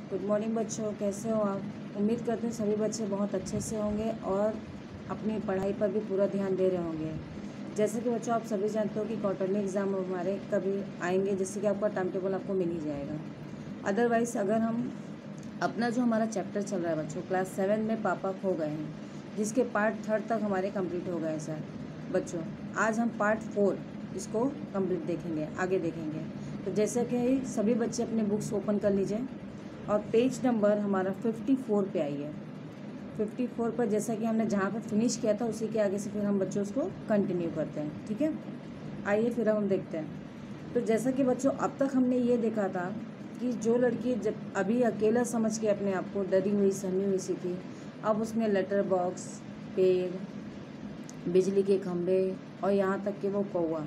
Good morning बच्चों, कैसे हो आप। उम्मीद करते हैं सभी बच्चे बहुत अच्छे से होंगे और अपनी पढ़ाई पर भी पूरा ध्यान दे रहे होंगे। जैसे कि बच्चों आप सभी जानते हो कि क्वार्टरली एग्ज़ाम हमारे कभी आएंगे, जिससे कि आपका टाइम टेबल आपको मिल ही जाएगा। अदरवाइज़ अगर हम अपना जो हमारा चैप्टर चल रहा है बच्चों, क्लास 7 में पापा खो गए हैं, जिसके पार्ट 3 तक हमारे कंप्लीट हो गए सर बच्चों। आज हम पार्ट 4 इसको कंप्लीट देखेंगे, आगे देखेंगे। तो जैसे कि सभी बच्चे अपने बुक्स ओपन कर लीजिए और पेज नंबर हमारा 54 पे आई है। 54 पर जैसा कि हमने जहाँ पे फिनिश किया था उसी के आगे से फिर हम बच्चों उसको कंटिन्यू करते हैं, ठीक है। आइए फिर हम देखते हैं। तो जैसा कि बच्चों अब तक हमने ये देखा था कि जो लड़की जब अभी अकेला समझ के अपने आप को डरी हुई सहमी हुई सी थी, अब उसने लेटर बॉक्स, पेड़, बिजली के खंभे और यहाँ तक कि वो कौवा,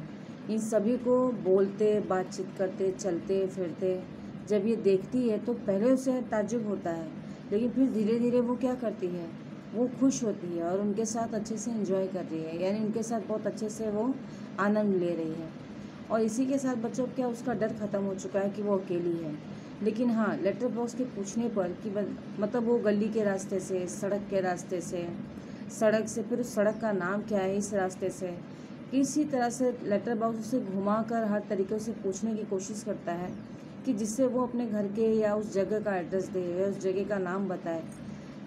इन सभी को बोलते, बातचीत करते, चलते फिरते जब ये देखती है तो पहले उसे ताज्जुब होता है, लेकिन फिर धीरे धीरे वो क्या करती है, वो खुश होती है और उनके साथ अच्छे से एंजॉय कर रही है, यानी उनके साथ बहुत अच्छे से वो आनंद ले रही है। और इसी के साथ बच्चों क्या उसका डर ख़त्म हो चुका है कि वो अकेली है। लेकिन हाँ, लेटर बॉक्स के पूछने पर कि मतलब वो गली के रास्ते से, सड़क के रास्ते से, सड़क से, फिर उस सड़क का नाम क्या है, इस रास्ते से किसी तरह से लेटर बॉक्स उसे घुमा कर हर तरीके से पूछने की कोशिश करता है कि जिससे वो अपने घर के या उस जगह का एड्रेस दे या उस जगह का नाम बताए,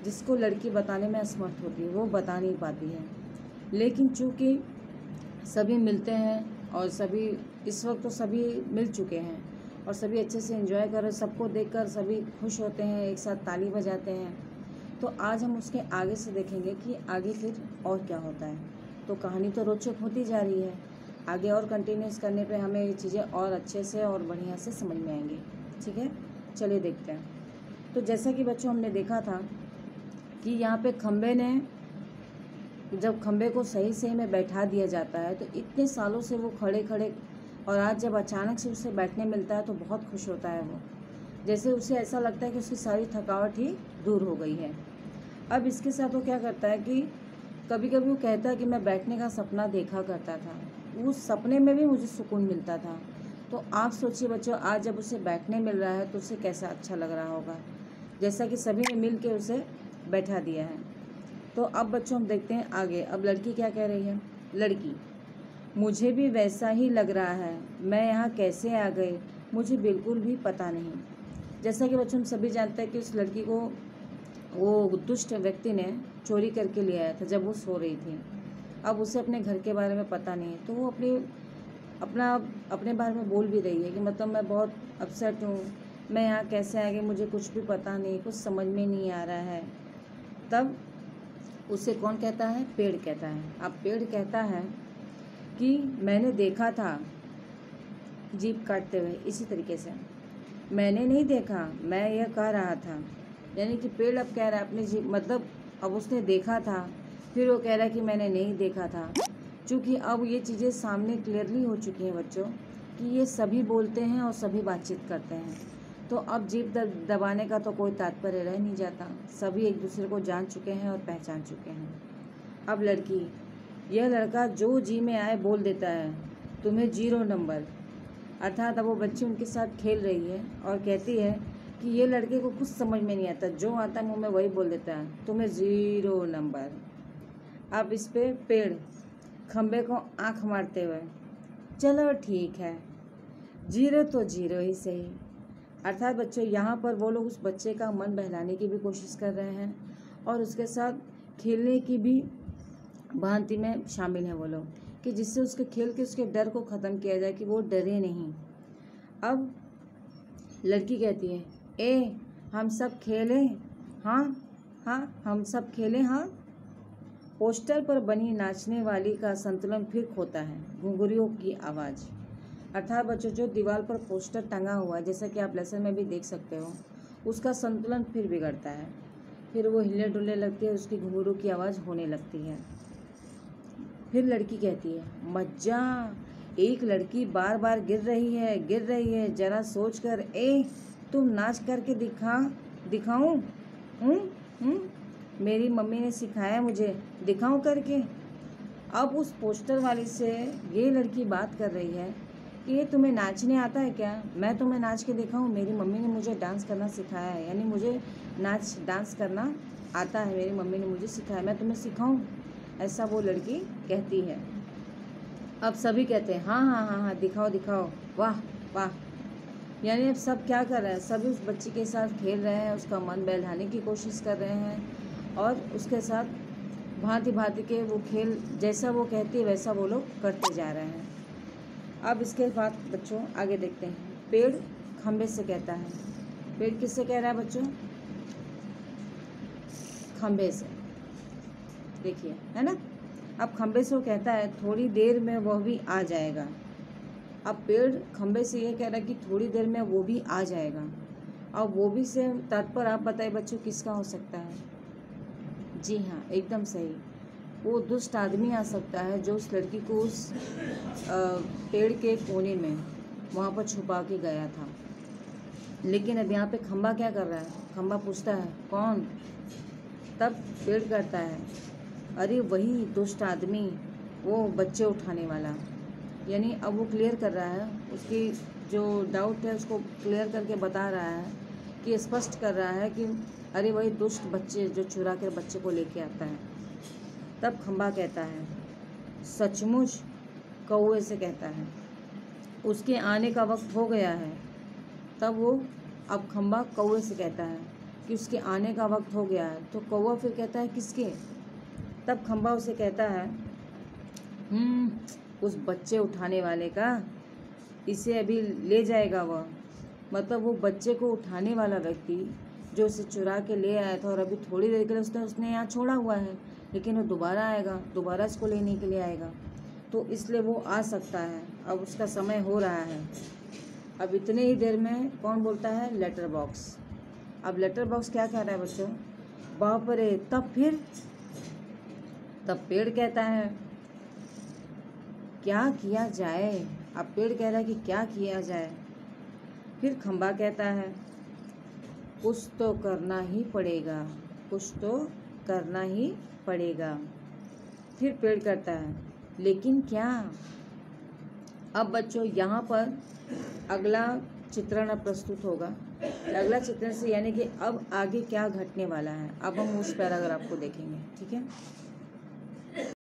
जिसको लड़की बताने में असमर्थ होती है, वो बता नहीं पाती है। लेकिन चूँकि सभी मिलते हैं और सभी इस वक्त तो सभी मिल चुके हैं और सभी अच्छे से एंजॉय कर रहे, सबको देखकर सभी खुश होते हैं, एक साथ ताली बजाते हैं। तो आज हम उसके आगे से देखेंगे कि आगे फिर और क्या होता है। तो कहानी तो रोचक होती जा रही है, आगे और कंटिन्यूस करने पे हमें ये चीज़ें और अच्छे से और बढ़िया से समझ में आएंगी, ठीक है। चलिए देखते हैं। तो जैसा कि बच्चों हमने देखा था कि यहाँ पे खंबे ने, जब खंबे को सही सही में बैठा दिया जाता है तो इतने सालों से वो खड़े खड़े, और आज जब अचानक से उसे बैठने मिलता है तो बहुत खुश होता है वो, जैसे उसे ऐसा लगता है कि उसकी सारी थकावट ही दूर हो गई है। अब इसके साथ वो क्या करता है कि कभी कभी वो कहता है कि मैं बैठने का सपना देखा करता था, उस सपने में भी मुझे सुकून मिलता था। तो आप सोचिए बच्चों, आज जब उसे बैठने मिल रहा है तो उसे कैसा अच्छा लग रहा होगा, जैसा कि सभी ने मिल के उसे बैठा दिया है। तो अब बच्चों हम देखते हैं आगे। अब लड़की क्या कह रही है। लड़की, मुझे भी वैसा ही लग रहा है, मैं यहाँ कैसे आ गई मुझे बिल्कुल भी पता नहीं। जैसा कि बच्चों हम सभी जानते हैं कि उस लड़की को वो दुष्ट व्यक्ति ने चोरी करके ले आया था जब वो सो रही थी। अब उसे अपने घर के बारे में पता नहीं है, तो वो अपने बारे में बोल भी रही है कि मतलब मैं बहुत अपसेट हूँ, मैं यहाँ कैसे आ गई मुझे कुछ भी पता नहीं, कुछ समझ में नहीं आ रहा है। तब उसे कौन कहता है, पेड़ कहता है। अब पेड़ कहता है कि मैंने देखा था जीभ काटते हुए, इसी तरीके से मैंने नहीं देखा, मैं यह कह रहा था। यानी कि पेड़ अब कह रहा है अपनी जीभ, मतलब अब उसने देखा था, फिर वो कह रहा है कि मैंने नहीं देखा था। चूँकि अब ये चीज़ें सामने क्लियरली हो चुकी हैं बच्चों कि ये सभी बोलते हैं और सभी बातचीत करते हैं, तो अब जीभ दबाने का तो कोई तात्पर्य रह नहीं जाता, सभी एक दूसरे को जान चुके हैं और पहचान चुके हैं। अब लड़की, यह लड़का जो जी में आए बोल देता है, तुम्हें 0 नंबर। अर्थात अब वो बच्ची उनके साथ खेल रही है और कहती है कि ये लड़के को कुछ समझ में नहीं आता, जो आता मुँह में वही बोल देता है, तुम्हें 0 नंबर। अब इस पे पेड़ खंबे को आंख मारते हुए, चलो ठीक है, 0 तो 0 ही सही। अर्थात बच्चों यहाँ पर वो लोग उस बच्चे का मन बहलाने की भी कोशिश कर रहे हैं और उसके साथ खेलने की भी भांति में शामिल हैं वो लोग, कि जिससे उसके खेल के उसके डर को ख़त्म किया जाए, कि वो डरे नहीं। अब लड़की कहती है, ए हम सब खेलें, हाँ हाँ हम सब खेलें, हाँ। पोस्टर पर बनी नाचने वाली का संतुलन फिर खोता है, घुंघरियों की आवाज़। अर्थात बच्चों जो दीवार पर पोस्टर टंगा हुआ है, जैसा कि आप लेसन में भी देख सकते हो, उसका संतुलन फिर बिगड़ता है, फिर वो हिले डुलने लगती है, उसकी घुंघरू की आवाज़ होने लगती है। फिर लड़की कहती है, मज्जा, एक लड़की बार बार गिर रही है, जरा सोच कर, ए तुम नाच करके दिखाऊं? मेरी मम्मी ने सिखाया मुझे, दिखाऊं करके। अब उस पोस्टर वाली से ये लड़की बात कर रही है कि ये तुम्हें नाचने आता है क्या? मैं तुम्हें नाच के देखा हूँ, मेरी मम्मी ने मुझे डांस करना सिखाया है, यानी मुझे डांस करना आता है, मेरी मम्मी ने मुझे सिखाया, मैं तुम्हें सिखाऊं? ऐसा वो लड़की कहती है। अब सभी कहते हैं हाँ हाँ हाँ हाँ, दिखाओ दिखाओ, वाह वाह। यानी अब सब क्या कर रहे हैं, सभी उस बच्ची के साथ खेल रहे हैं, उसका मन बहलाने की कोशिश कर रहे हैं और उसके साथ भांति भांति के वो खेल, जैसा वो कहती है वैसा वो लोग करते जा रहे हैं। अब इसके बाद बच्चों आगे देखते हैं। पेड़ खंबे से कहता है। पेड़ किससे कह रहा है बच्चों? खंबे से। देखिए, है ना। अब खंबे से वो कहता है थोड़ी देर में वह भी आ जाएगा। अब पेड़ खंबे से ये कह रहा है कि थोड़ी देर में वो भी आ जाएगा। अब वो भी से तात्पर्य आप बताइए बच्चों किसका हो सकता है? जी हाँ, एकदम सही। वो दुष्ट आदमी आ सकता है जो उस लड़की को उस पेड़ के कोने में वहाँ पर छुपा के गया था। लेकिन अब यहाँ पे खंबा क्या कर रहा है? खंबा पूछता है कौन? तब पेड़ करता है अरे वही दुष्ट आदमी, वो बच्चे उठाने वाला। यानी अब वो क्लियर कर रहा है, उसकी जो डाउट है उसको क्लियर करके बता रहा है, कि स्पष्ट कर रहा है कि अरे वही दुष्ट बच्चे जो चुरा कर बच्चे को लेके आता है। तब खंबा कहता है सचमुच? कौवे से कहता है उसके आने का वक्त हो गया है। तब वो अब खंबा कौवे से कहता है कि उसके आने का वक्त हो गया है। तो कौवा फिर कहता है किसके? तब खंबा उसे कहता है उस बच्चे उठाने वाले का, इसे अभी ले जाएगा वह। मतलब वो बच्चे को उठाने वाला व्यक्ति जो उसे चुरा के ले आया था और अभी थोड़ी देर के लिए उसने यहाँ छोड़ा हुआ है, लेकिन वो दोबारा आएगा, दोबारा इसको लेने के लिए आएगा, तो इसलिए वो आ सकता है। अब उसका समय हो रहा है। अब इतने ही देर में कौन बोलता है? Letter box. अब लेटर बॉक्स क्या कह रहा है बच्चों? बाप रे! तब फिर? तब पेड़ कहता है क्या किया जाए? अब पेड़ कह रहा है कि क्या किया जाए? फिर खंबा कहता है कुछ तो करना ही पड़ेगा, कुछ तो करना ही पड़ेगा। फिर पेड़ करता है लेकिन क्या? अब बच्चों यहाँ पर अगला चित्रण अब प्रस्तुत होगा। अगला चित्रण से यानी कि अब आगे क्या घटने वाला है, अब हम उस पैराग्राफ को देखेंगे। ठीक है।